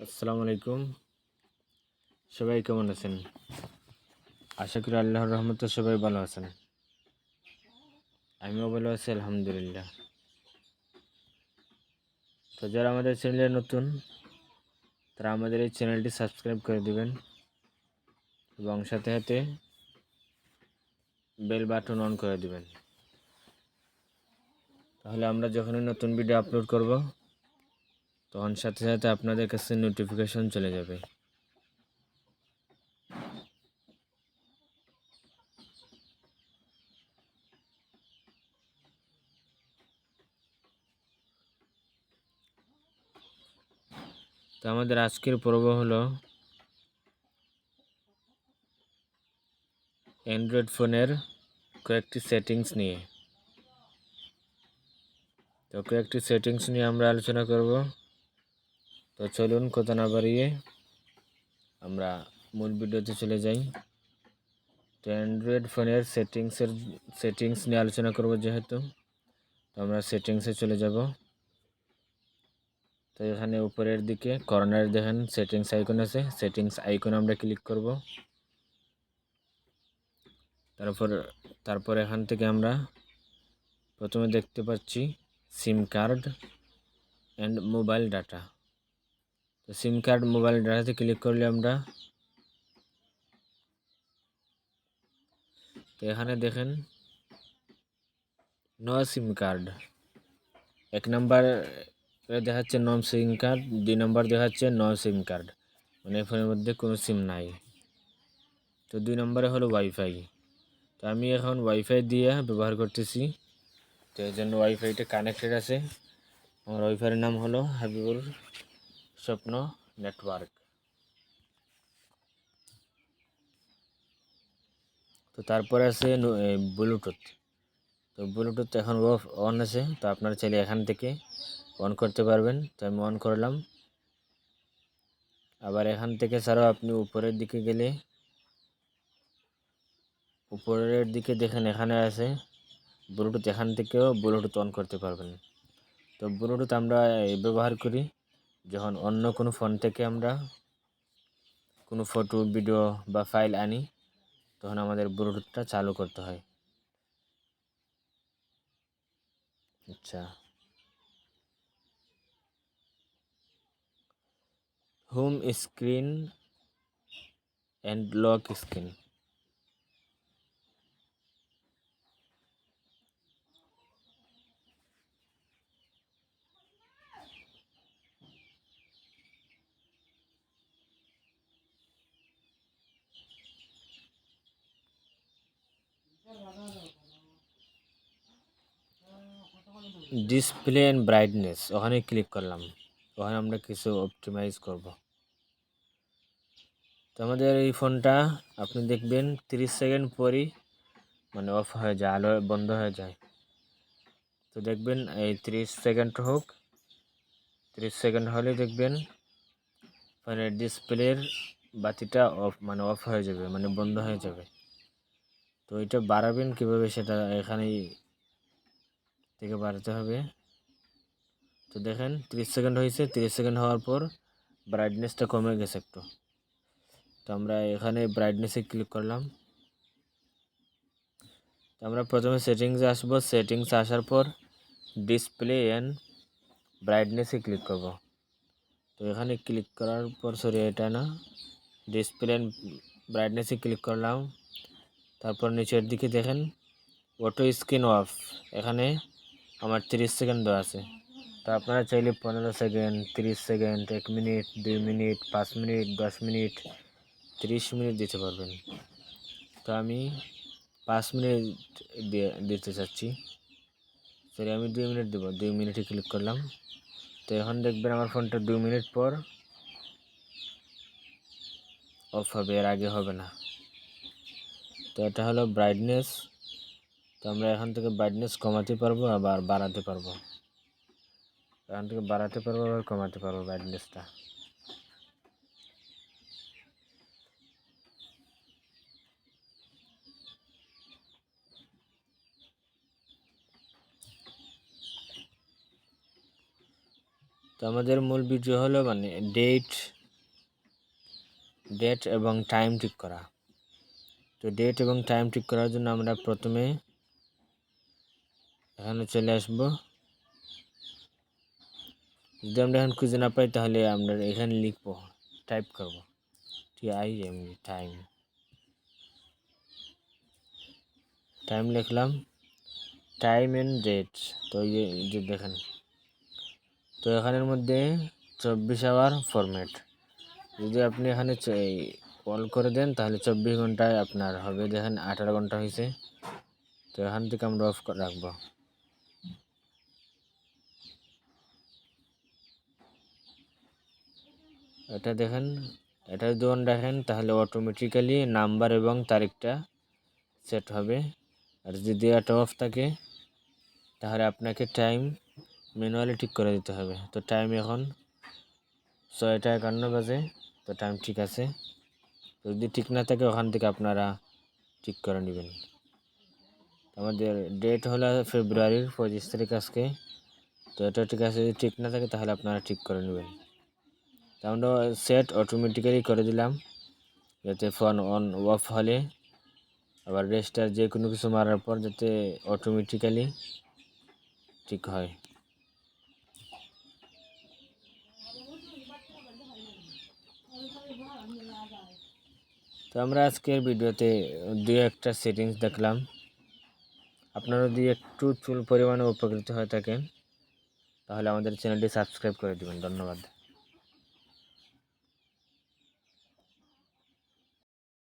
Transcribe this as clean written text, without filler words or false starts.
আসসালামু আলাইকুম। সবাই কেমন আছেন? আশা করি আল্লাহর রহমতে সবাই ভালো আছেন। আমিও ভালো আছি আলহামদুলিল্লাহ। তো যারা আমাদের চ্যানেলে নতুন তারা আমাদের এই চ্যানেলটি সাবস্ক্রাইব করে দিবেন এবং সাথে সাথে বেল বাটন অন করে দিবেন। তাহলে আমরা যখনই নতুন ভিডিও আপলোড করব তখন সাথে সাথে আপনাদের কাছে নোটিফিকেশন চলে যাবে। তো আমাদের আজকের পর্ব হলো অ্যান্ড্রয়েড ফোনের কয়েকটি সেটিংস নিয়ে। তো কয়েকটি সেটিংস নিয়ে আমরা আলোচনা করব। তো চলুন কথা না বাড়িয়ে আমরা মূল ভিডিওতে চলে যাই। তো অ্যান্ড্রয়েড ফোনের সেটিংস নিয়ে আলোচনা করব যেহেতু, তো আমরা সেটিংসে চলে যাব। তো এখানে উপরের দিকে কর্নারে দেখেন সেটিংস আইকন আছে, সেটিংস আইকনে আমরা ক্লিক করব। তারপর এখান থেকে আমরা প্রথমে দেখতে পাচ্ছি সিম কার্ড অ্যান্ড মোবাইল ডাটা। তো সিম কার্ড মোবাইল ডাটাতে ক্লিক করলে আমরা, তো এখানে দেখেন নো সিম কার্ড, 1 নাম্বার দেখাচ্ছে নো সিম কার্ড, 2 নাম্বার দেখাচ্ছে নো সিম কার্ড, মানে ফোনের মধ্যে কোনো সিম নাই। তো 2 নম্বরে হলো ওয়াইফাই। তো আমি এখন ওয়াইফাই দিয়ে ব্যবহার করতেছি, তো এই জন্য ওয়াইফাইটা কানেক্টেড আছে। আমার ওয়াইফাইয়ের নাম হলো হাবিবুর স্বপ্ন নেটওয়ার্ক। তো তারপরে আছে ব্লুটুথ। তো ব্লুটুথ এখন অন আছে, তো আপনারা চাইলে এখান থেকে অন করতে পারবেন। তো আমি অন করলাম। আবার এখান থেকে ছাড়াও আপনি উপরের দিকে গেলে উপরের দিকে দেখেন এখানে আছে ব্লুটুথ, এখান থেকেও ব্লুটুথ অন করতে পারবেন। তো ব্লুটুথ আমরা ব্যবহার করি যখন অন্য কোনো ফোন থেকে আমরা কোনো ফটো ভিডিও বা ফাইল আনি, তখন আমাদের ব্লুটুথটা চালু করতে হয়। আচ্ছা, home screen and lock screen. Display and brightness, ওখানে ক্লিক করলাম। ওখানে আমরা কিছু অপটিমাইজ করব। তো আমাদের এই ফোনটা আপনি দেখবেন 30 সেকেন্ড পরই মানে অফ হয়ে যায়, আলো বন্ধ হয়ে যায়। তো দেখবেন এই 30 সেকেন্ড হোক, 30 সেকেন্ড হলে দেখবেন ফোনের ডিসপ্লের বাতিটা অফ হয়ে যাবে, মানে বন্ধ হয়ে যাবে। তো এটা বাড়াবেন কিভাবে সেটা এখানেই থেকে বাড়াতে হবে। তো দেখেন 30 সেকেন্ড হয়েছে, 30 সেকেন্ড হওয়ার পর ব্রাইটনেসটা কমে গেছে একটু। তো আমরা এখানে ব্রাইটনেসে ক্লিক করলাম। তো আমরা প্রথমে সেটিংসে আসবো, সেটিংসে আসার পর ডিসপ্লে অ্যান্ড ব্রাইটনেসে ক্লিক করব। তো এখানে ক্লিক করার পর এটা না, ডিসপ্লে অ্যান্ড ব্রাইটনেসে ক্লিক করলাম। তারপর নিচের দিকে দেখেন অটো স্ক্রিন অফ, এখানে আমার 30 সেকেন্ড দেওয়া আছে। তো আপনারা চাইলে 15 second, 30 second, 1 minute, 2 minute, 5 minute, 10 minute, 30 minute দিতে পারবেন। তো আমি 5 মিনিট দিতে চাচ্ছি, সরি আমি 2 মিনিট দেবো। 2 মিনিটে ক্লিক করলাম। তো এখন দেখবেন আমার ফোনটা 2 মিনিট পর অফ হবে, এর আগে হবে না। তো এটা হলো ব্রাইটনেস। তো আমরা এখান থেকে ব্রাইটনেস কমাতে পারবো আবার বাড়াতে পারবো, এখান থেকে বাড়াতে পারবো আবার কমাতে পারবো ব্রাইটনেসটা। তো আমাদের মূল ভিডিও হলো মানে ডেট এবং টাইম ঠিক করা। তো ডেট এবং টাইম ঠিক করার জন্য আমরা প্রথমে এখানে চলে আসব। যদি আমরা এখন খুঁজে না পাই তাহলে আমরা এখানে লিখবো, টাইপ করব TIM টাইম লিখলাম, টাইম এন্ড ডেট। তো এই যে দেখেন, তো এখানের মধ্যে 24 আওয়ার ফরম্যাট। যদি আপনি এখানে কল করে দেন তাহলে 24 ঘন্টায় আপনার হবে। দেখেন 18 ঘন্টা হয়েছে। তো এখান থেকে আমরা অফ রাখবো। এটা দেখেন, এটা যদি অন রাখেন তাহলে অটোমেটিক্যালি নাম্বার এবং তারিখটা সেট হবে। আর যদি এটা অফ থাকে তাহলে আপনাকে টাইম ম্যানুয়ালি ঠিক করে দিতে হবে। তো টাইম এখন 6:51 বাজে। তো টাইম ঠিক আছে। যদি ঠিক না থাকে ওখান থেকে আপনারা ঠিক করে নেবেন। আমাদের ডেট হলো ফেব্রুয়ারির 25 তারিখ আজকে। তো এটা ঠিক আছে। যদি ঠিক না থাকে তাহলে আপনারা ঠিক করে নেবেন। তো আমরা সেট অটোমেটিক্যালি করে দিলাম, যাতে ফোন অন অফ হলে আবার রেজিস্টার যে কোনো কিছু মারার পর যাতে অটোমেটিক্যালি ঠিক হয়। তো আমরা আজকের ভিডিওতে দুই একটা সেটিংস দেখলাম। আপনারা যদি একটু চুল পরিমাণে উপকৃত হয়ে থাকেন তাহলে আমাদের চ্যানেলটি সাবস্ক্রাইব করে দেবেন। ধন্যবাদ।